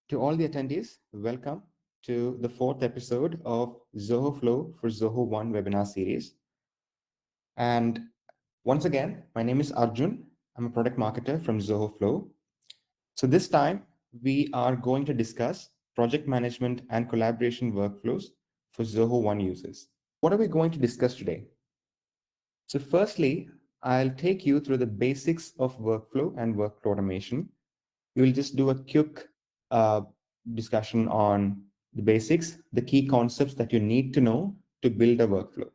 To all the attendees, welcome to the fourth episode of Zoho Flow for Zoho One webinar series. And once again, my name is Arjun. I'm a product marketer from Zoho Flow. So this time, we are going to discuss project management and collaboration workflows for Zoho One users. What are we going to discuss today? So firstly, I'll take you through the basics of workflow and workflow automation. We will just do a quick uh, discussion on the basics, the key concepts that you need to know to build a workflow.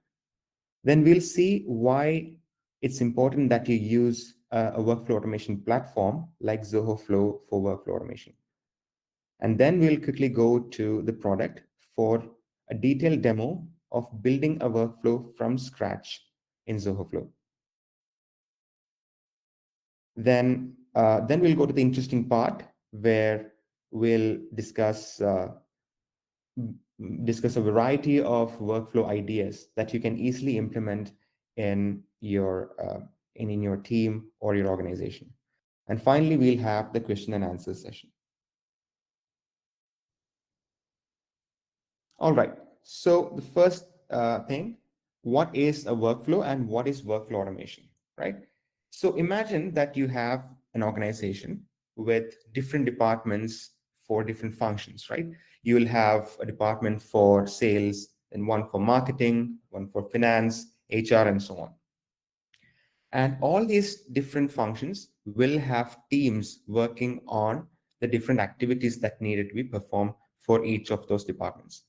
Then we'll see why it's important that you use a workflow automation platform like Zoho Flow for workflow automation. And then we'll quickly go to the product for a detailed demo of building a workflow from scratch in Zoho Flow. Then we'll go to the interesting part where we'll discuss a variety of workflow ideas that you can easily implement in your team or your organization. And finally, we'll have the question and answer session. All right. So the first thing, what is a workflow and what is workflow automation, right? So imagine that you have an organization with different departments for different functions, right? You will have a department for sales and one for marketing, one for finance, HR, and so on. And all these different functions will have teams working on the different activities that needed to be performed for each of those departments.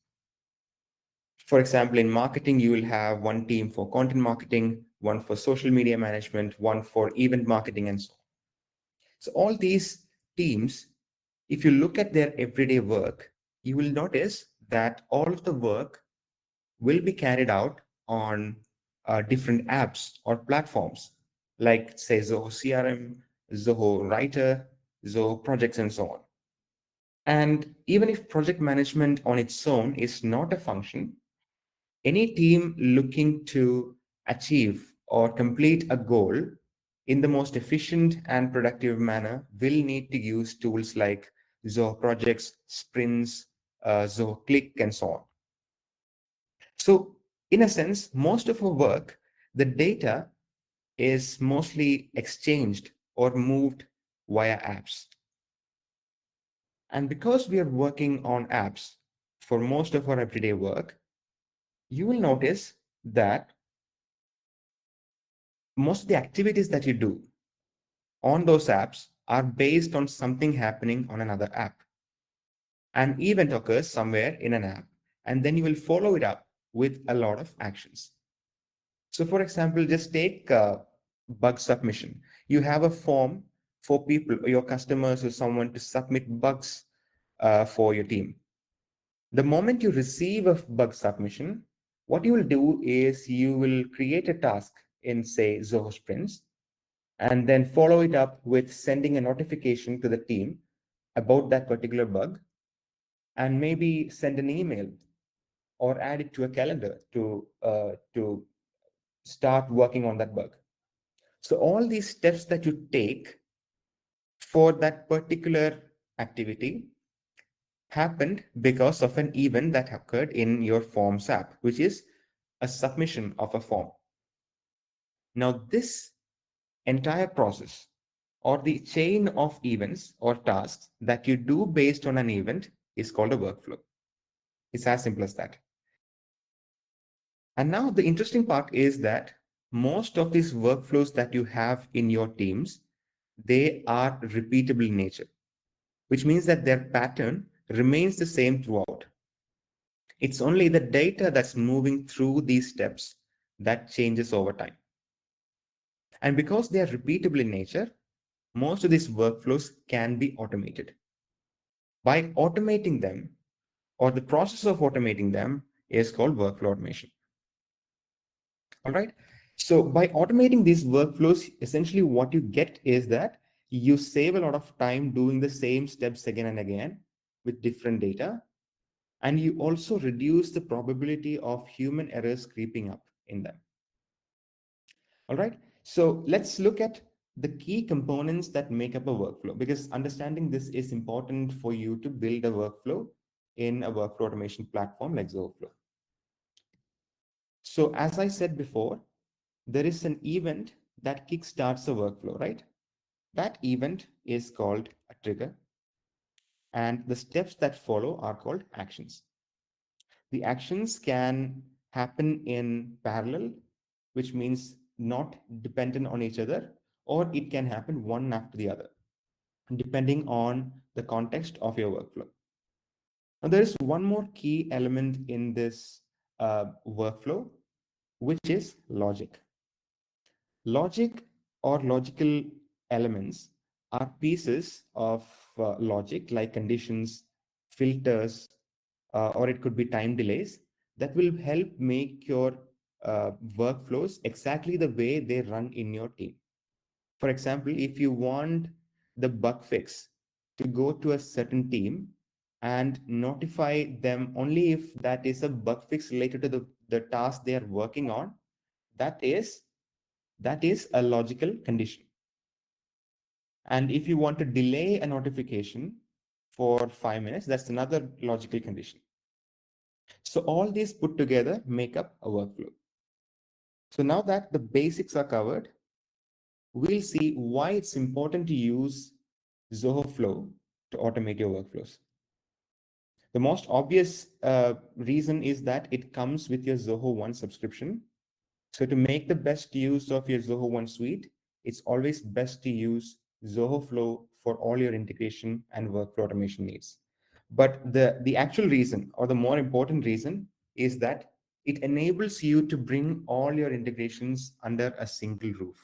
For example, in marketing, you will have one team for content marketing, one for social media management, one for event marketing, and so on. So all these teams, if you look at their everyday work, you will notice that all of the work will be carried out on different apps or platforms, like say Zoho CRM, Zoho Writer, Zoho Projects, and so on. And even if project management on its own is not a function, any team looking to achieve or complete a goal in the most efficient and productive manner will need to use tools like Zoho Projects, Sprints, Zoho Click, and so on. So, in a sense, most of our work, the data is mostly exchanged or moved via apps. And because we are working on apps for most of our everyday work, you will notice that most of the activities that you do on those apps are based on something happening on another app. An event occurs somewhere in an app, and then you will follow it up with a lot of actions. So, for example, just take bug submission. You have a form for people, your customers, or someone to submit bugs for your team. The moment you receive a bug submission, what you will do is you will create a task in, say, Zoho Sprints, and then follow it up with sending a notification to the team about that particular bug, and maybe send an email or add it to a calendar to start working on that bug. So all these steps that you take for that particular activity happened because of an event that occurred in your Forms app, which is a submission of a form. Now, this entire process or the chain of events or tasks that you do based on an event is called a workflow. It's as simple as that. And now the interesting part is that most of these workflows that you have in your teams, they are repeatable in nature, which means that their pattern remains the same throughout. It's only the data that's moving through these steps that changes over time. And because they are repeatable in nature, most of these workflows can be automated. By automating them, or the process of automating them, is called workflow automation. All right. So by automating these workflows, essentially what you get is that you save a lot of time doing the same steps again and again with different data. And you also reduce the probability of human errors creeping up in them. All right. So let's look at the key components that make up a workflow, because understanding this is important for you to build a workflow in a workflow automation platform like Zoho Flow. So as I said before, there is an event that kickstarts a workflow, right? That event is called a trigger, and the steps that follow are called actions. The actions can happen in parallel, which means not dependent on each other, or it can happen one after the other, depending on the context of your workflow. Now, there is one more key element in this workflow, which is logic. Logic or logical elements are pieces of logic like conditions, filters, or it could be time delays that will help make your workflows exactly the way they run in your team. For example, if you want the bug fix to go to a certain team and notify them only if that is a bug fix related to the task they are working on, that is a logical condition. And if you want to delay a notification for 5 minutes, that's another logical condition. So all these put together make up a workflow. So now that the basics are covered, we'll see why it's important to use Zoho Flow to automate your workflows. The most obvious reason is that it comes with your Zoho One subscription. So to make the best use of your Zoho One suite, it's always best to use Zoho Flow for all your integration and workflow automation needs. But the actual reason, or the more important reason, is that it enables you to bring all your integrations under a single roof.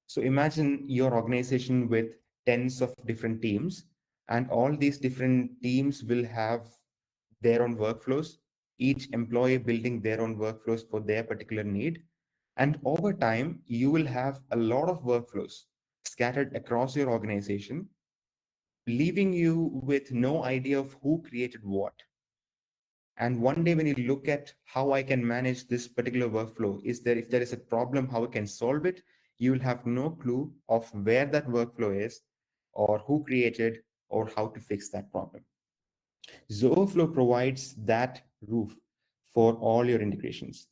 So imagine your organization with tens of different teams, and all these different teams will have their own workflows, each employee building their own workflows for their particular need. And over time, you will have a lot of workflows scattered across your organization, leaving you with no idea of who created what. And one day when you look at how I can manage this particular workflow, if there is a problem, how I can solve it, you will have no clue of where that workflow is or who created or how to fix that problem. Zoho Flow provides that roof for all your integrations.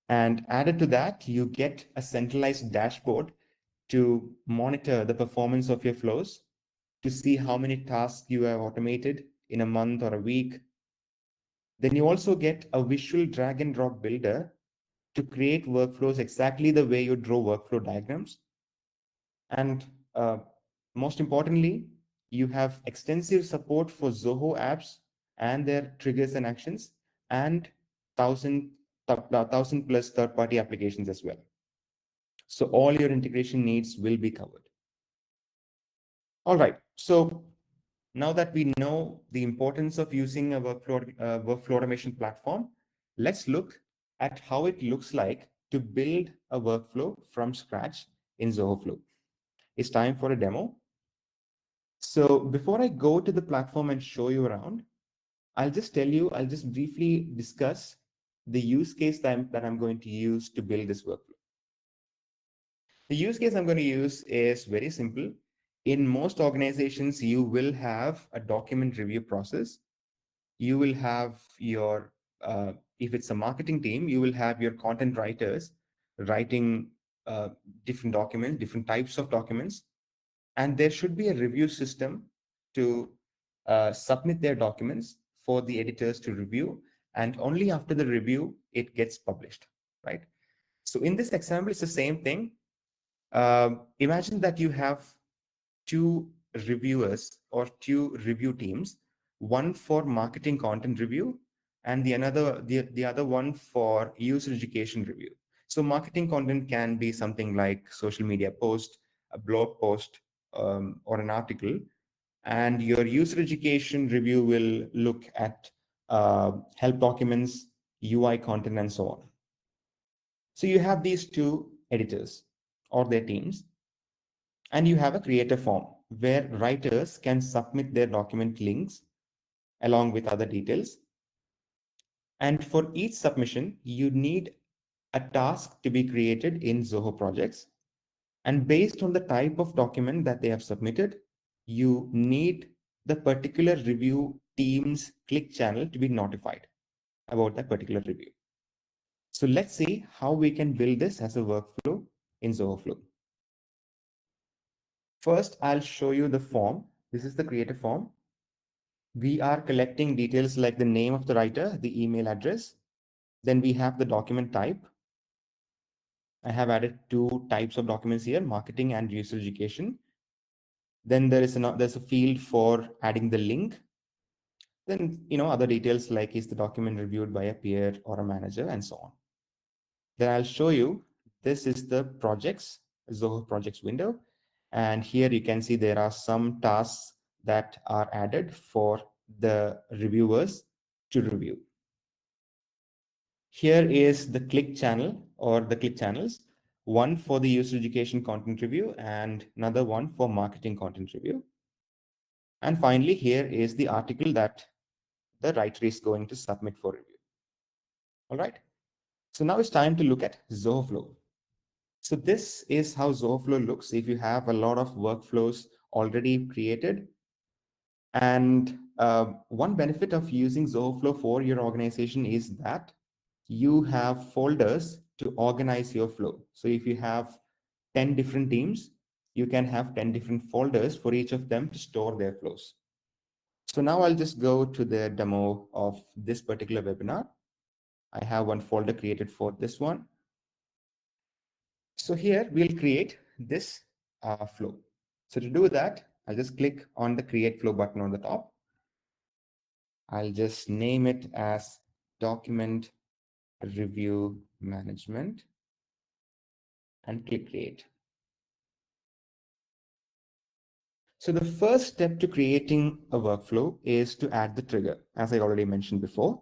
And added to that, you get a centralized dashboard to monitor the performance of your flows, to see how many tasks you have automated in a month or a week. Then you also get a visual drag and drop builder to create workflows exactly the way you draw workflow diagrams. And most importantly, you have extensive support for Zoho apps and their triggers and actions, and thousand plus third-party applications as well. So all your integration needs will be covered. All right. So now that we know the importance of using a workflow automation platform, let's look at how it looks like to build a workflow from scratch in Zoho Flow. It's time for a demo. So before I go to the platform and show you around, I'll just briefly discuss the use case that I'm going to use to build this workflow. The use case I'm going to use is very simple. In most organizations, you will have a document review process. You will have your, if it's a marketing team, you will have your content writers writing different documents, different types of documents. And there should be a review system to submit their documents for the editors to review. And only after the review, it gets published, right? So in this example, it's the same thing. Imagine that you have two reviewers or two review teams, one for marketing content review and the other one for user education review. So marketing content can be something like social media post, a blog post, or an article. And your user education review will look at help documents, UI content, and so on. So you have these two editors or their teams, and you have a creator form where writers can submit their document links along with other details. And for each submission, you need a task to be created in Zoho projects. And based on the type of document that they have submitted, you need the particular review team's click channel to be notified about that particular review. So let's see how we can build this as a workflow in Zoho Flow. First, I'll show you the form. This is the creator form. We are collecting details like the name of the writer, the email address. Then we have the document type. I have added two types of documents here, marketing and user education. Then there's a field for adding the link. Then, other details like is the document reviewed by a peer or a manager and so on. Then I'll show you, this is the projects, Zoho projects window. And here you can see there are some tasks that are added for the reviewers to review. Here is the click channel or the click channels, one for the user education content review and another one for marketing content review. And finally, here is the article that the writer is going to submit for review. All right. So now it's time to look at Zoho Flow. So this is how Zoho Flow looks if you have a lot of workflows already created. And one benefit of using Zoho Flow for your organization is that you have folders to organize your flow. So if you have 10 different teams, you can have 10 different folders for each of them to store their flows. So now I'll just go to the demo of this particular webinar. I have one folder created for this one. So here we'll create this flow. So to do that, I'll just click on the create flow button on the top. I'll just name it as document review management and click create. So the first step to creating a workflow is to add the trigger, as I already mentioned before.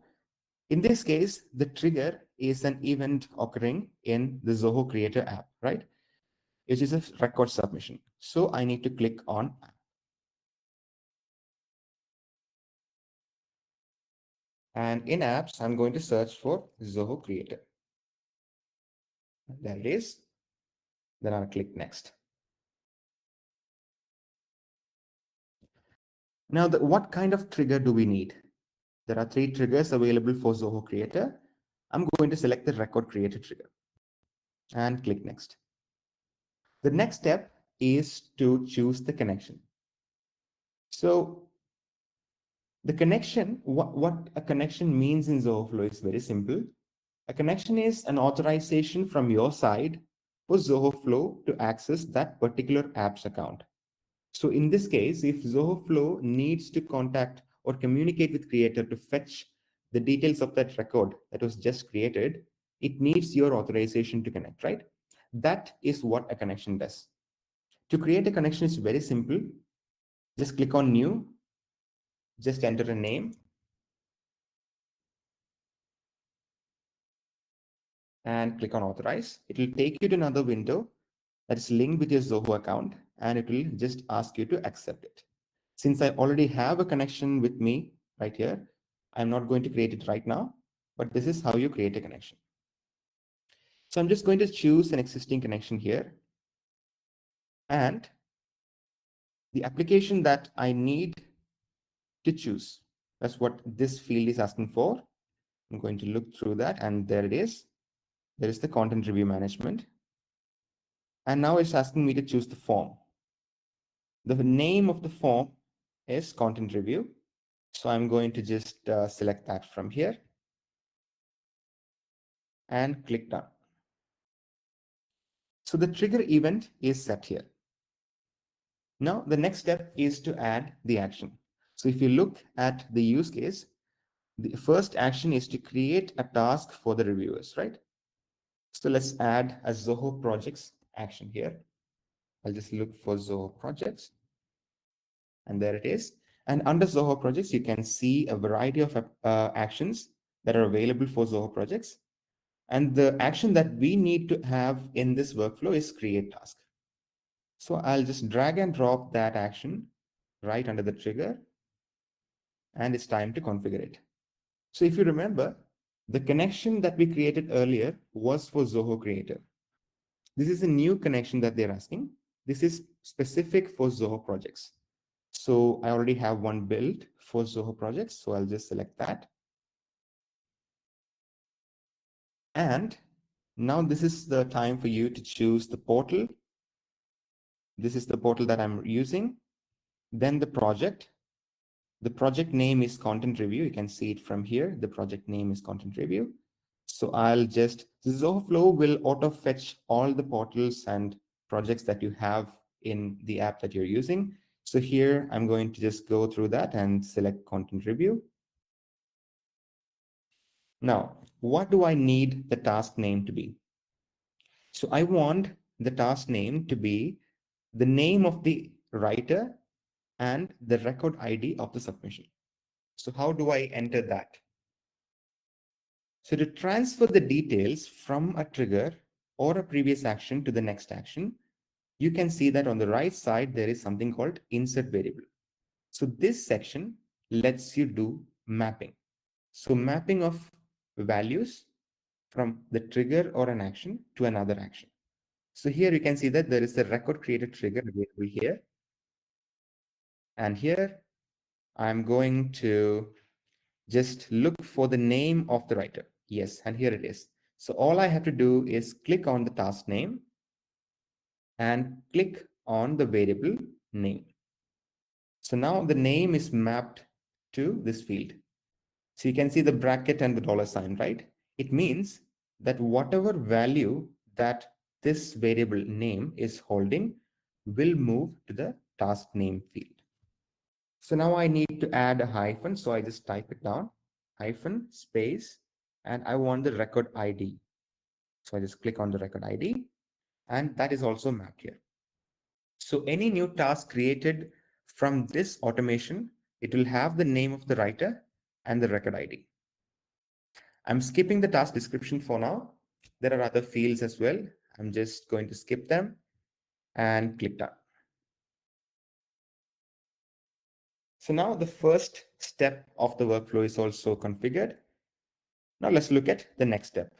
In this case, the trigger is an event occurring in the Zoho Creator app, right? Which is a record submission. So I need to click on app. And in apps, I'm going to search for Zoho Creator. There it is. Then I'll click next. Now, what kind of trigger do we need? There are 3 triggers available for Zoho Creator. I'm going to select the record creator trigger and click next. The next step is to choose the connection. So the connection, what a connection means in Zoho Flow is very simple. A connection is an authorization from your side for Zoho Flow to access that particular app's account. So in this case, if Zoho Flow needs to contact or communicate with creator to fetch the details of that record that was just created, it needs your authorization to connect, right? That is what a connection does. To create a connection is very simple. Just click on new, just enter a name, and click on authorize. It will take you to another window that is linked with your Zoho account, and it will just ask you to accept it. Since I already have a connection with me right here, I'm not going to create it right now, but this is how you create a connection. So I'm just going to choose an existing connection here. And the application that I need to choose, that's what this field is asking for. I'm going to look through that, and there it is. There is the content review management. And now it's asking me to choose the form. The name of the form is content review. So I'm going to just select that from here and click done. So the trigger event is set here. Now the next step is to add the action. So if you look at the use case, the first action is to create a task for the reviewers, right? So let's add a Zoho projects action here. I'll just look for Zoho projects. And there it is. And under Zoho projects, you can see a variety of actions that are available for Zoho projects. And the action that we need to have in this workflow is create task. So I'll just drag and drop that action right under the trigger, and it's time to configure it. So if you remember, The connection that we created earlier was for Zoho Creator. This is a new connection that they're asking. This is specific for Zoho projects. So I already have one built for Zoho projects. So I'll just select that. And now this is the time for you to choose the portal. This is the portal that I'm using. Then the project. The project name is content review. You can see it from here. The project name is content review. So I'll just, Zoho Flow will auto fetch all the portals and projects that you have in the app that you're using. So here I'm going to just go through that and select content review. Now, what do I need the task name to be? So I want the task name to be the name of the writer and the record ID of the submission. So how do I enter that? So to transfer the details from a trigger or a previous action to the next action, you can see that on the right side, there is something called insert variable. So this section lets you do mapping. So mapping of values from the trigger or an action to another action. So here you can see that there is a record created trigger available here. And here I'm going to just look for the name of the writer. Yes, and here it is. So all I have to do is click on the task name and click on the variable name. So now the name is mapped to this field. So you can see the bracket and the dollar sign, right? It means that whatever value that this variable name is holding will move to the task name field. So now I need to add a hyphen. So I just type it down, hyphen, space, and I want the record ID. So I just click on the record ID, and that is also mapped here. So any new task created from this automation, it will have the name of the writer and the record ID. I'm skipping the task description for now. There are other fields as well. I'm just going to skip them and click done. So now the first step of the workflow is also configured. Now let's look at the next step.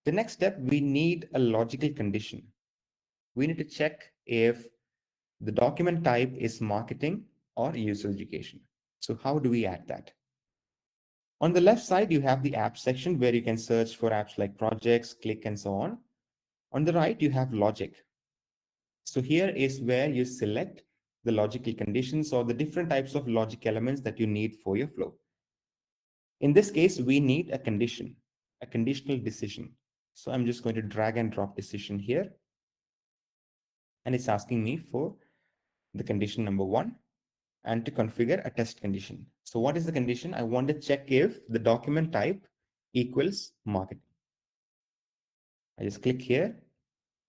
The next step, we need a logical condition. We need to check if the document type is marketing or user education. So how do we add that? On the left side, you have the app section where you can search for apps like projects, click, and so on. On the right, you have logic. So here is where you select the logical conditions or the different types of logic elements that you need for your flow. In this case, we need a condition, a conditional decision. So I'm just going to drag and drop decision here. And it's asking me for the condition number 1 and to configure a test condition. So what is the condition? I want to check if the document type equals marketing. I just click here.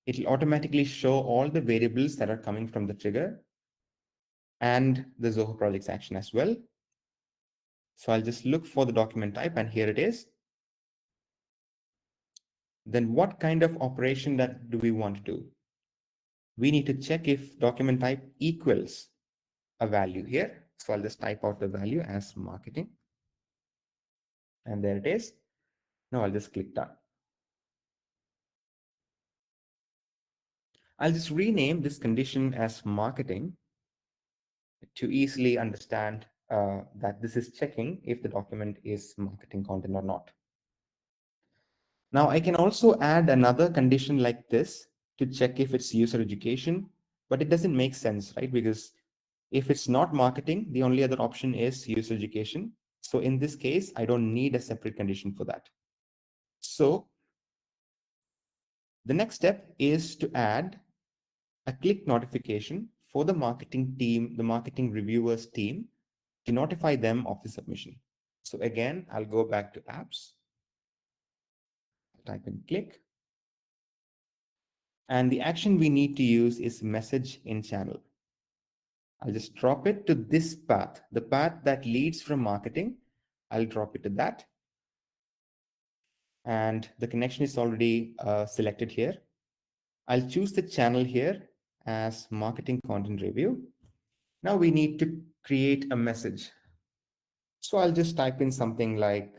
It will automatically show all the variables that are coming from the trigger and the Zoho projects action as well. So I'll just look for the document type and here it is. Then what kind of operation that do we want to do? We need to check if document type equals a value here. So I'll just type out the value as marketing. And there it is. Now I'll just click done. I'll just rename this condition as marketing to easily understand that this is checking if the document is marketing content or not. Now I can also add another condition like this to check if it's user education, but it doesn't make sense, right? Because if it's not marketing, the only other option is user education. So in this case, I don't need a separate condition for that. So the next step is to add a click notification for the marketing team, the marketing reviewers team, to notify them of the submission. So again, I'll go back to apps, type in click. And the action we need to use is message in channel. I'll just drop it to this path, the path that leads from marketing. I'll drop it to that. And the connection is already selected here. I'll choose the channel here as marketing content review. Now we need to create a message. So I'll just type in something like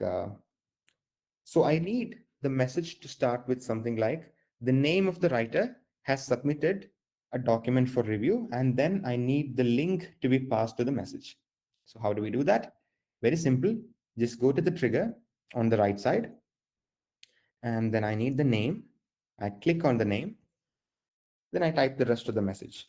So I need the message to start with something like the name of the writer has submitted a document for review, and then I need the link to be passed to the message. So how do we do that? Very simple. Just go to the trigger on the right side, and then I need the name. I click on the name, then I type the rest of the message.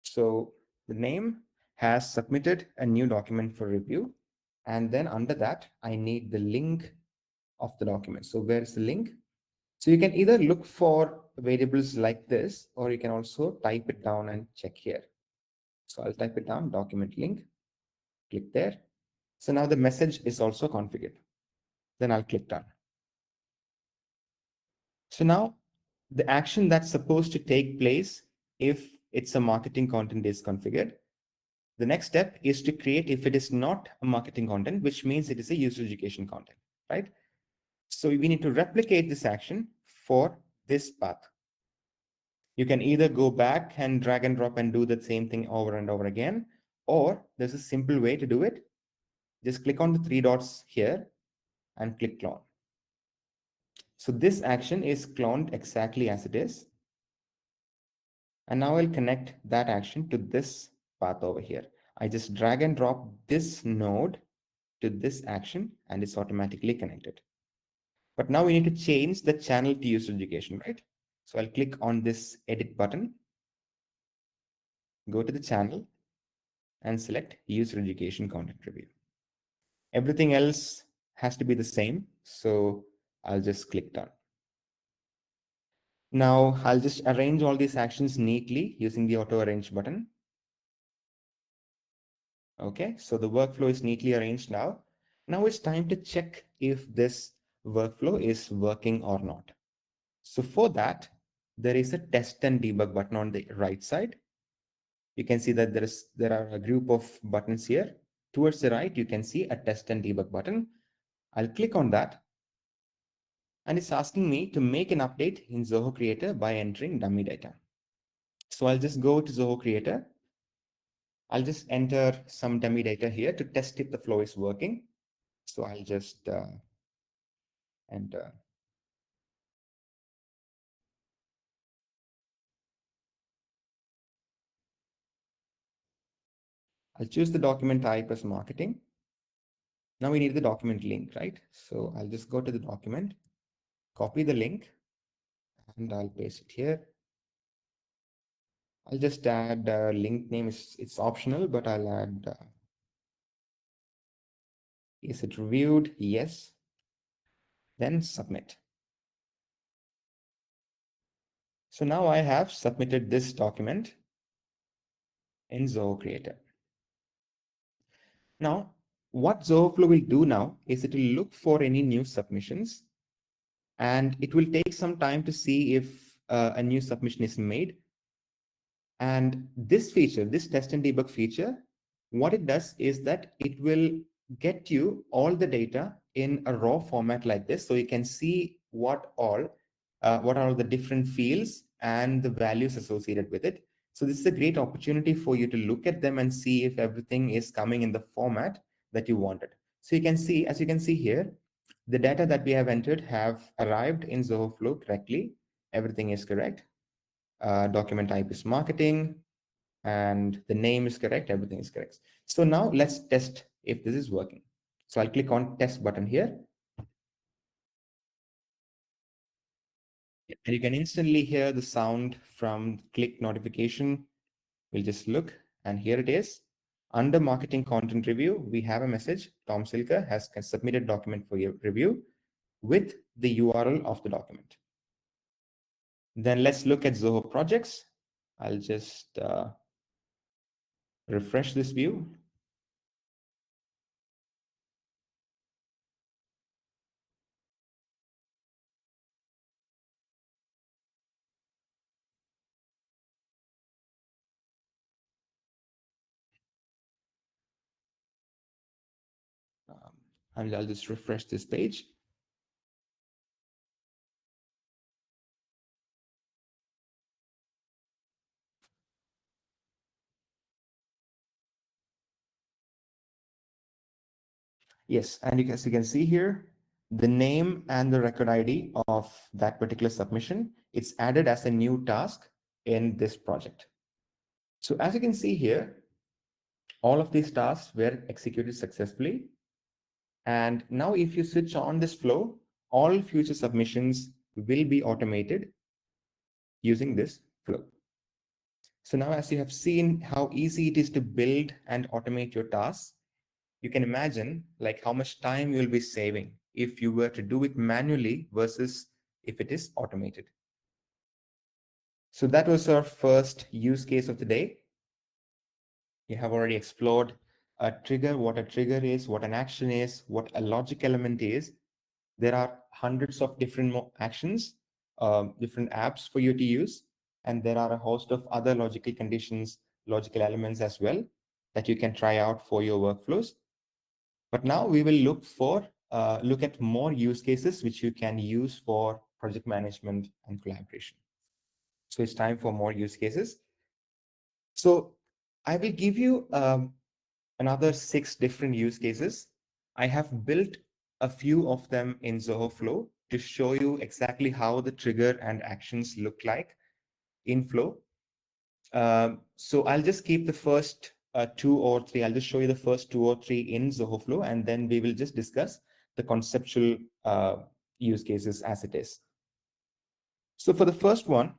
So the name has submitted a new document for review. And then under that, I need the link of the document. So where is the link? So you can either look for variables like this, or you can also type it down and check here. So I'll type it down, document link, click there. So now the message is also configured. Then I'll click done. So now the action that's supposed to take place if it's a marketing content is configured. The next step is to create if it is not a marketing content, which means it is a user education content, right? So we need to replicate this action for this path. You can either go back and drag and drop and do the same thing over and over again, or there's a simple way to do it. Just click on the three dots here and click clone. So this action is cloned exactly as it is. And now I'll connect that action to this path over here. I just drag and drop this node to this action and it's automatically connected. But now we need to change the channel to user education, right? So I'll click on this edit button, go to the channel and select user education content review. Everything else has to be the same. So I'll just click done. Now I'll just arrange all these actions neatly using the auto arrange button. Okay, so the workflow is neatly arranged now. Now it's time to check if this workflow is working or not. So for that, there is a test and debug button on the right side. You can see that there are a group of buttons here. Towards the right, you can see a test and debug button. I'll click on that. And it's asking me to make an update in Zoho Creator by entering dummy data. So I'll just go to Zoho Creator. I'll just enter some dummy data here to test if the flow is working. So I'll just enter. I'll choose the document type as marketing. Now we need the document link, right? So I'll just go to the document, copy the link, and I'll paste it here. I'll just add link name. It's optional, but I'll add, is it reviewed? Yes. Then submit. So now I have submitted this document in Zoho Creator. Now, what Zoho Flow will do now is it will look for any new submissions, and it will take some time to see if a new submission is made. And this feature, this test and debug feature, what it does is that it will get you all the data in a raw format like this. So you can see what are all the different fields and the values associated with it. So this is a great opportunity for you to look at them and see if everything is coming in the format that you wanted. So you can see, as you can see here, the data that we have entered have arrived in Zoho Flow correctly. Everything is correct. Document type is marketing, and the name is correct. Everything is correct. So now let's test if this is working. So I'll click on test button here. And you can instantly hear the sound from click notification. We'll just look, and here it is. Under marketing content review, we have a message. Tom Silker has submitted document for your review with the URL of the document. Then let's look at Zoho projects. I'll just refresh this view. And I'll just refresh this page. Yes, and as you can see here, the name and the record ID of that particular submission, it's added as a new task in this project. So as you can see here, all of these tasks were executed successfully. And now if you switch on this flow, all future submissions will be automated using this flow. So now as you have seen how easy it is to build and automate your tasks, you can imagine like how much time you'll be saving if you were to do it manually versus if it is automated. So that was our first use case of the day. You have already explored a trigger, what a trigger is, what an action is, what a logic element is. There are hundreds of different actions, different apps for you to use. And there are a host of other logical conditions, logical elements as well that you can try out for your workflows. But now we will look at more use cases which you can use for project management and collaboration. So it's time for more use cases. So I will give you another 6 different use cases. I have built a few of them in Zoho Flow to show you exactly how the trigger and actions look like in Flow. So I'll just keep the first 2 or 3. I'll just show you the first 2 or 3 in Zoho Flow, and then we will just discuss the conceptual use cases as it is. So for the first one,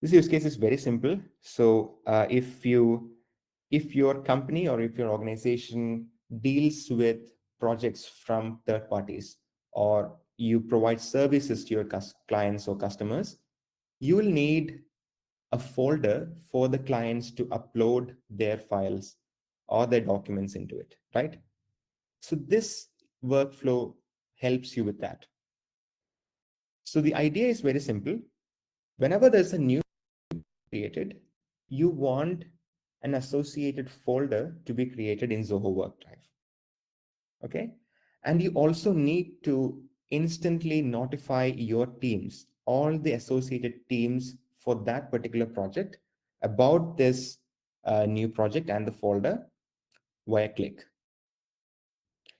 this use case is very simple. So if your company or if your organization deals with projects from third parties, or you provide services to your clients or customers, you will need a folder for the clients to upload their files or their documents into it, right? So this workflow helps you with that. So the idea is very simple. Whenever there's a new created, you want an associated folder to be created in Zoho Work Drive. Okay. And you also need to instantly notify your teams, all the associated teams for that particular project about this new project and the folder via click.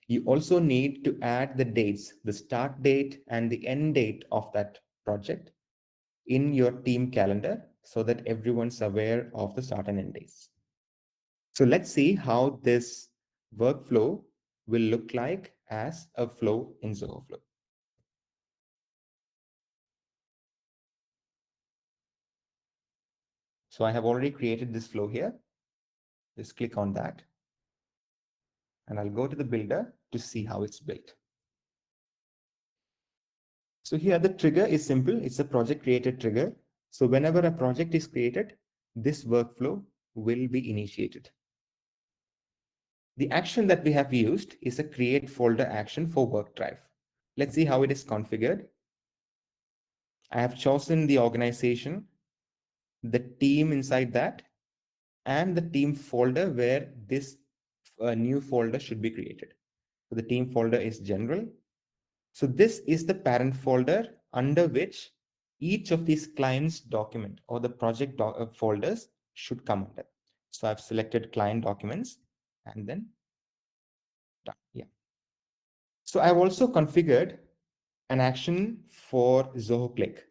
You also need to add the dates, the start date and the end date of that project in your team calendar so that everyone's aware of the start and end dates. So let's see how this workflow will look like as a flow in Zoho Flow. So I have already created this flow here. Just click on that. And I'll go to the builder to see how it's built. So here the trigger is simple. It's a project created trigger. So whenever a project is created, this workflow will be initiated. The action that we have used is a create folder action for work drive. Let's see how it is configured. I have chosen the organization, the team inside that, and the team folder where this new folder should be created. So the team folder is general. So this is the parent folder under which each of these clients document or the project folders should come under. So I've selected client documents and then done. Yeah. So I've also configured an action for Zoho Click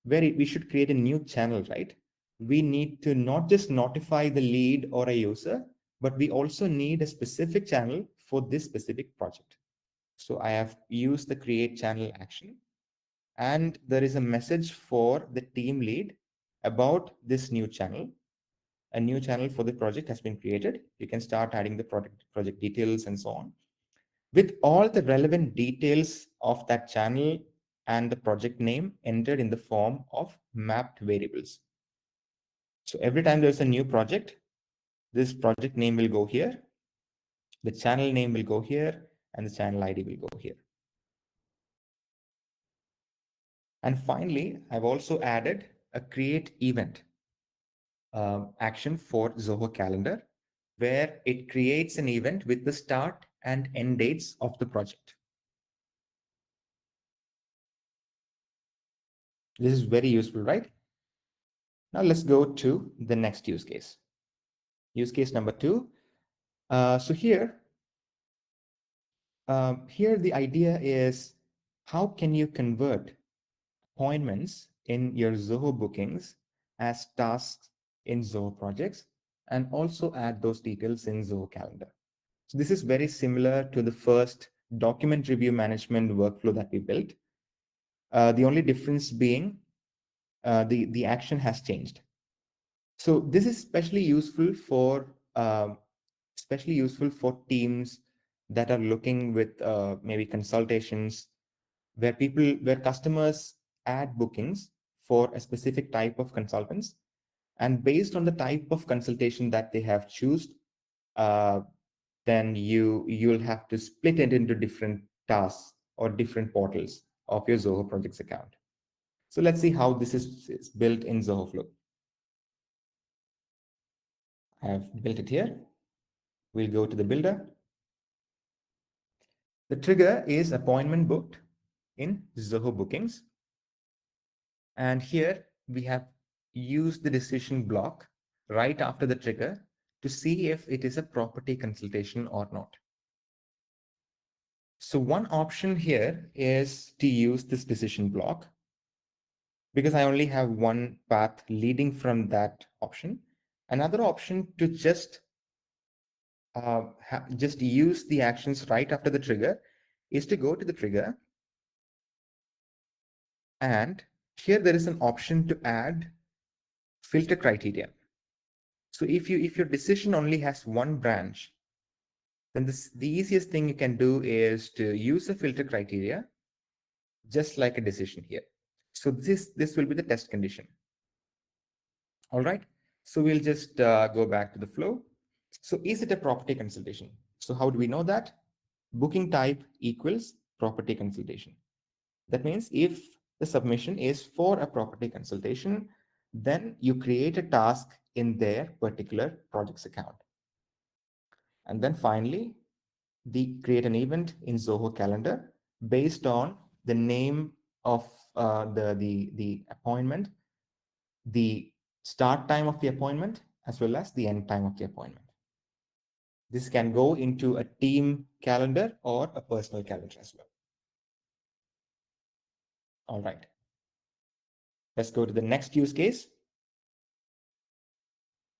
where we should create a new channel, right? We need to not just notify the lead or a user, but we also need a specific channel for this specific project. So I have used the create channel action, and there is a message for the team lead about this new channel. A new channel for the project has been created. You can start adding the project details and so on, with all the relevant details of that channel and the project name entered in the form of mapped variables. So every time there's a new project, this project name will go here, the channel name will go here, and the channel ID will go here. And finally, I've also added a create event action for Zoho Calendar, where it creates an event with the start and end dates of the project. This is very useful, right? Now let's go to the next use case. Use case number 2. So here Here, the idea is how can you convert appointments in your Zoho bookings as tasks in Zoho projects and also add those details in Zoho calendar. So this is very similar to the first document review management workflow that we built. The only difference being the action has changed. So this is especially useful for teams that are looking with maybe consultations where customers add bookings for a specific type of consultants, and based on the type of consultation that they have chosen, uh, then you'll have to split it into different tasks or different portals of your Zoho projects account. So let's see how this is built in Zoho Flow. I have built it here. We'll go to the builder. The trigger is appointment booked in Zoho bookings. And here we have used the decision block right after the trigger to see if it is a property consultation or not. So one option here is to use this decision block because I only have one path leading from that option. Another option to just use the actions right after the trigger is to go to the trigger, and here there is an option to add filter criteria. So if your decision only has one branch, then the easiest thing you can do is to use a filter criteria, just like a decision here. So this will be the test condition. All right. So we'll just go back to the flow. So is it a property consultation? So how do we know that? Booking type equals property consultation. That means if the submission is for a property consultation, then you create a task in their particular projects account. And then finally, create an event in Zoho calendar based on the name of the appointment, the start time of the appointment, as well as the end time of the appointment. This can go into a team calendar or a personal calendar as well. All right. Let's go to the next use case.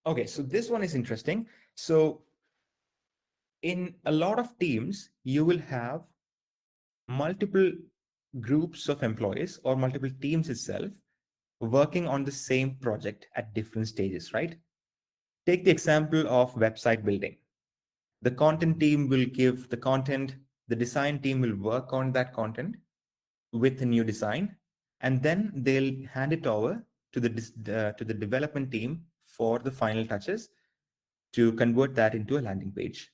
Okay, so this one is interesting. So in a lot of teams, you will have multiple groups of employees or multiple teams itself working on the same project at different stages, right? Take the example of website building. The content team will give the content, the design team will work on that content with a new design, and then they'll hand it over to the development team for the final touches to convert that into a landing page.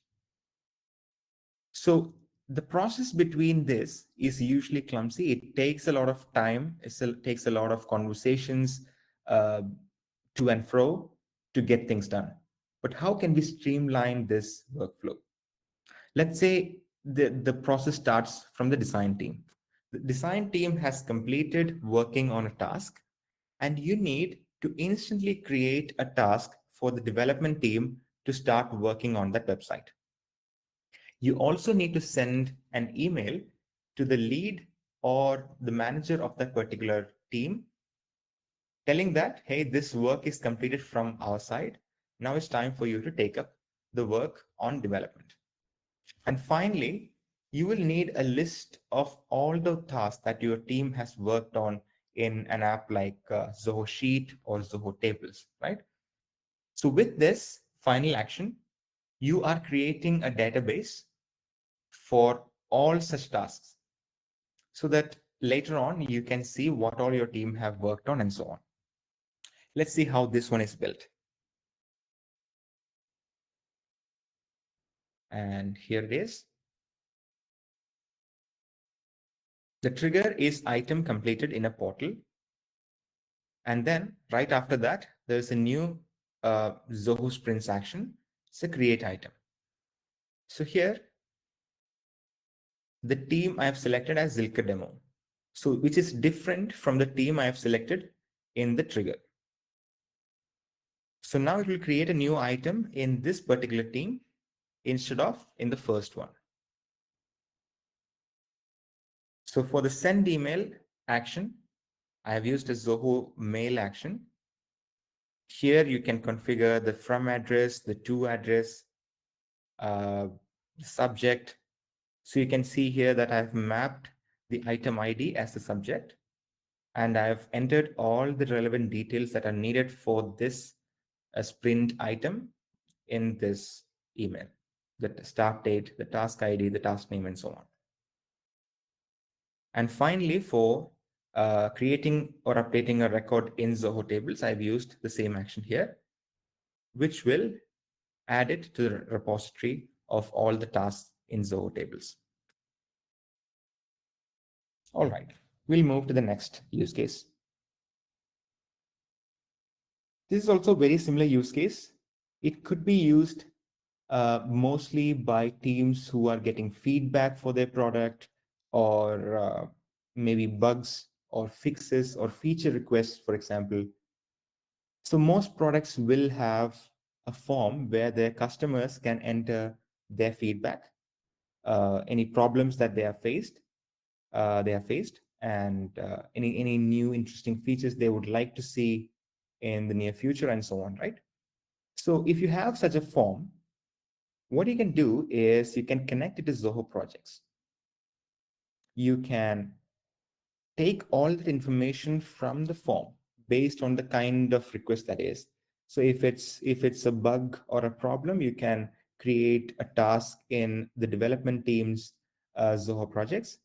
So the process between this is usually clumsy. It takes a lot of time. It takes a lot of conversations to and fro to get things done. But how can we streamline this workflow? Let's say the process starts from the design team. The design team has completed working on a task, and you need to instantly create a task for the development team to start working on that website. You also need to send an email to the lead or the manager of that particular team telling that, hey, this work is completed from our side. Now it's time for you to take up the work on development. And finally, you will need a list of all the tasks that your team has worked on in an app like Zoho Sheet or Zoho Tables, right? So with this final action, you are creating a database for all such tasks so that later on you can see what all your team have worked on and so on. Let's see how this one is built. And here it is. The trigger is item completed in a portal. And then right after that, there's a new Zoho Sprints action. It's a create item. So here, the team I have selected as Zilker demo. So which is different from the team I have selected in the trigger. So now it will create a new item in this particular team instead of in the first one. So for the send email action, I have used a Zoho mail action. Here you can configure the from address, the to address, uh, subject. So you can see here that I've mapped the item ID as the subject, and I've entered all the relevant details that are needed for this sprint item in this email, the start date, the task ID, the task name, and so on. And finally, for creating or updating a record in Zoho tables, I've used the same action here, which will add it to the repository of all the tasks in Zoho tables. All right, we'll move to the next use case. This is also a very similar use case. It could be used mostly by teams who are getting feedback for their product, or maybe bugs or fixes or feature requests, for example. So most products will have a form where their customers can enter their feedback, any problems that they have faced, and any new interesting features they would like to see in the near future, and so on, right? So if you have such a form, what you can do is you can connect it to Zoho projects. You can take all that information from the form based on the kind of request that is. So if it's a bug or a problem, you can create a task in the development team's Zoho projects.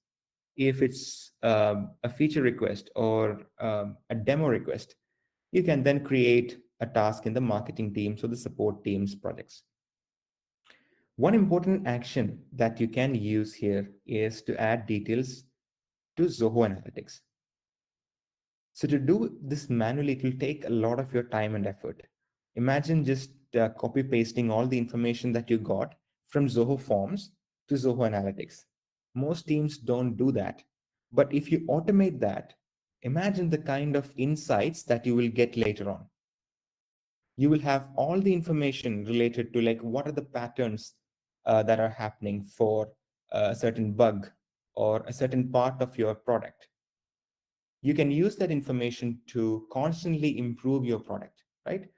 If it's a feature request or a demo request, you can then create a task in the marketing teams or the support teams projects. One important action that you can use here is to add details to Zoho Analytics. So to do this manually, it will take a lot of your time and effort. Imagine just copy pasting all the information that you got from Zoho Forms to Zoho Analytics. Most teams don't do that. But if you automate that, imagine the kind of insights that you will get later on. You will have all the information related to, like, what are the patterns that are happening for a certain bug or a certain part of your product. You can use that information to constantly improve your product, right?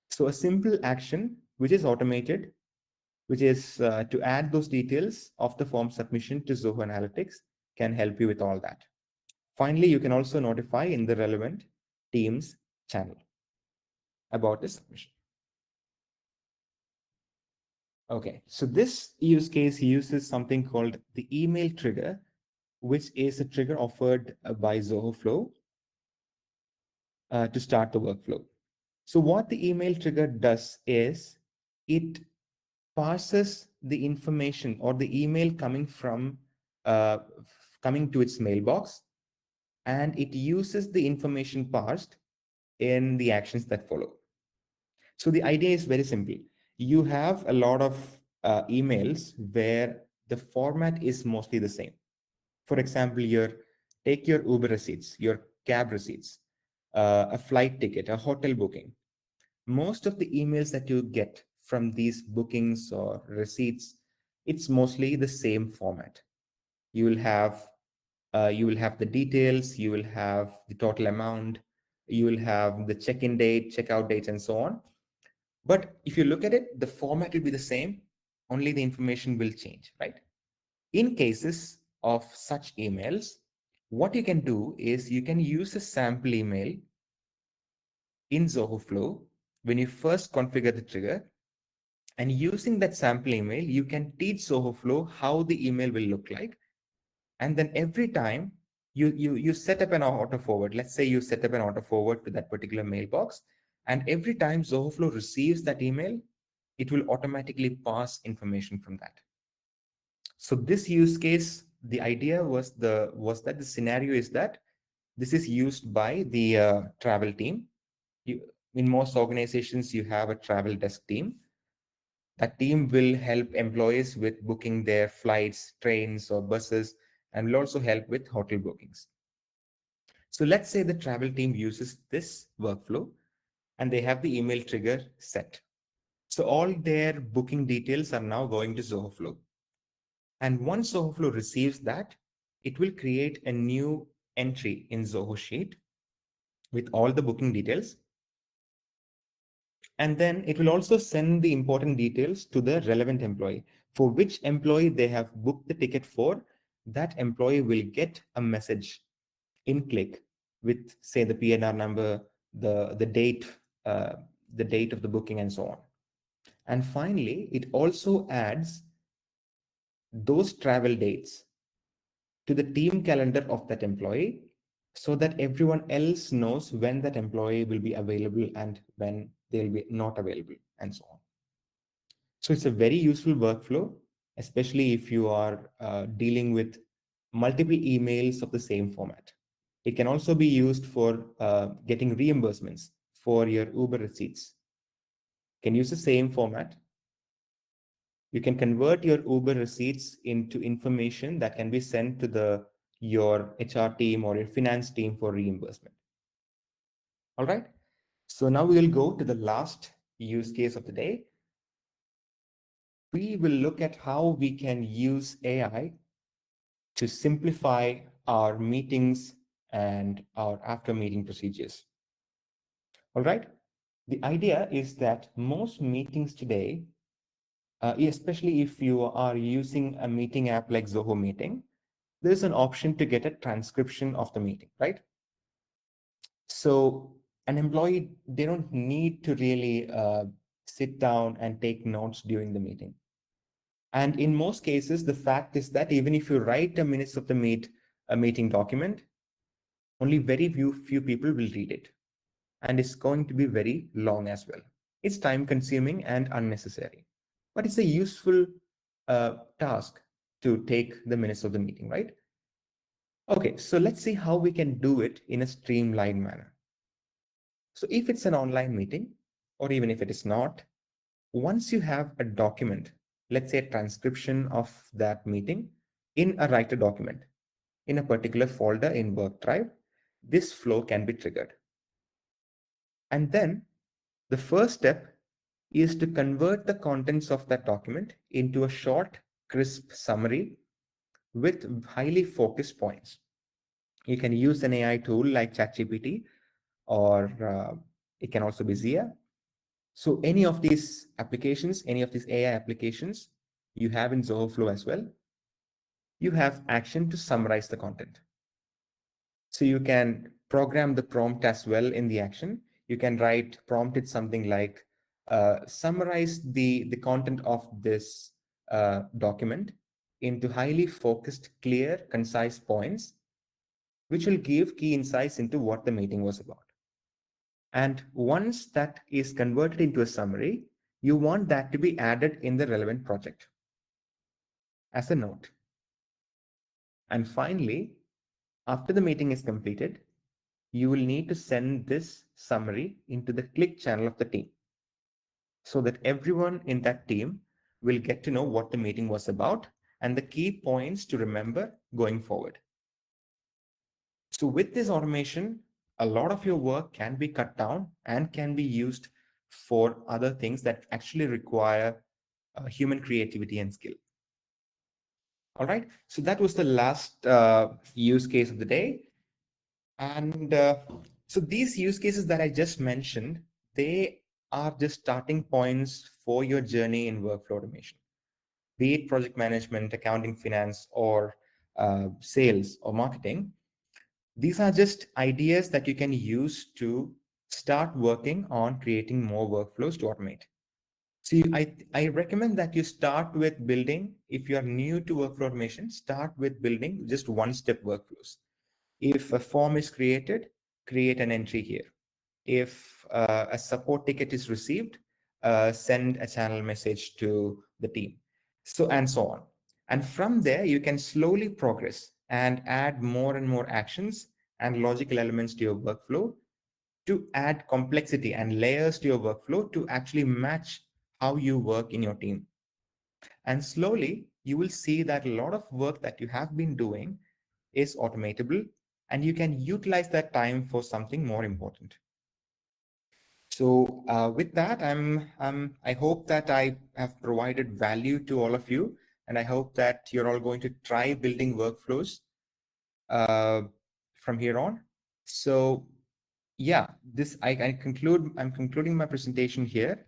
So a simple action which is automated, which is to add those details of the form submission to Zoho Analytics, can help you with all that. Finally, you can also notify in the relevant teams channel about this submission. Okay, so this use case uses something called the email trigger, which is a trigger offered by Zoho Flow to start the workflow. So what the email trigger does is it parses the information or the email coming to its mailbox, and it uses the information parsed in the actions that follow. So the idea is very simple. You have a lot of emails where the format is mostly the same. For example, take your Uber receipts, your cab receipts, a flight ticket, a hotel booking. Most of the emails that you get from these bookings or receipts, it's mostly the same format. You will have the details, you will have the total amount, you will have the check-in date, checkout dates, and so on. But if you look at it, the format will be the same, only the information will change, right? In cases of such emails, what you can do is you can use a sample email in Zoho Flow when you first configure the trigger. And using that sample email, you can teach Zoho Flow how the email will look like. And then every time you set up an auto forward, let's say you set up an auto forward to that particular mailbox, and every time Zoho Flow receives that email, it will automatically pass information from that. So this use case, the idea was that the scenario is that this is used by the travel team. In most organizations, you have a travel desk team. That team will help employees with booking their flights, trains, or buses, and will also help with hotel bookings. So let's say the travel team uses this workflow and they have the email trigger set. So all their booking details are now going to Zoho Flow. And once Zoho Flow receives that, it will create a new entry in Zoho Sheet with all the booking details. And then it will also send the important details to the relevant employee. For which employee they have booked the ticket for, that employee will get a message in Click with, say, the PNR number, the date, the date of the booking, and so on. And finally, it also adds those travel dates to the team calendar of that employee so that everyone else knows when that employee will be available and when they'll be not available, and so on. So it's a very useful workflow, especially if you are dealing with multiple emails of the same format. It can also be used for getting reimbursements for your Uber receipts. You can use the same format. You can convert your Uber receipts into information that can be sent to your HR team or your finance team for reimbursement. All right. So now we will go to the last use case of the day. We will look at how we can use AI to simplify our meetings and our after meeting procedures. All right. The idea is that most meetings today, especially if you are using a meeting app like Zoho Meeting, there's an option to get a transcription of the meeting, right? So an employee, they don't need to really sit down and take notes during the meeting. And in most cases, the fact is that even if you write a minutes of the a meeting document, only very few people will read it. And it's going to be very long as well. It's time consuming and unnecessary, but it's a useful task to take the minutes of the meeting, right? Okay, so let's see how we can do it in a streamlined manner. So if it's an online meeting, or even if it is not, once you have a document, let's say a transcription of that meeting in a writer document, in a particular folder in Work Drive, this flow can be triggered. And then the first step is to convert the contents of that document into a short, crisp summary with highly focused points. You can use an AI tool like ChatGPT, or it can also be Zia. So any of these applications, any of these AI applications you have in Zoho Flow as well, you have action to summarize the content. So you can program the prompt as well in the action. You can prompt it something like, summarize the content of this document into highly focused, clear, concise points, which will give key insights into what the meeting was about. And once that is converted into a summary, you want that to be added in the relevant project as a note. And finally, after the meeting is completed, you will need to send this summary into the Click channel of the team so that everyone in that team will get to know what the meeting was about and the key points to remember going forward. So with this automation, a lot of your work can be cut down and can be used for other things that actually require human creativity and skill. All right, so that was the last use case of the day. And so these use cases that I just mentioned, they are just starting points for your journey in workflow automation, be it project management, accounting, finance, or sales or marketing. These are just ideas that you can use to start working on creating more workflows to automate. So I recommend that you start with building, if you are new to workflow automation, start with building just one-step workflows. If a form is created, create an entry here. If a support ticket is received, send a channel message to the team, and so on. And from there, you can slowly progress and add more and more actions and logical elements to your workflow to add complexity and layers to your workflow to actually match how you work in your team. And slowly, you will see that a lot of work that you have been doing is automatable, and you can utilize that time for something more important. So with that, I hope that I have provided value to all of you, and I hope that you're all going to try building workflows uh, from here on. So yeah, I'm concluding my presentation here.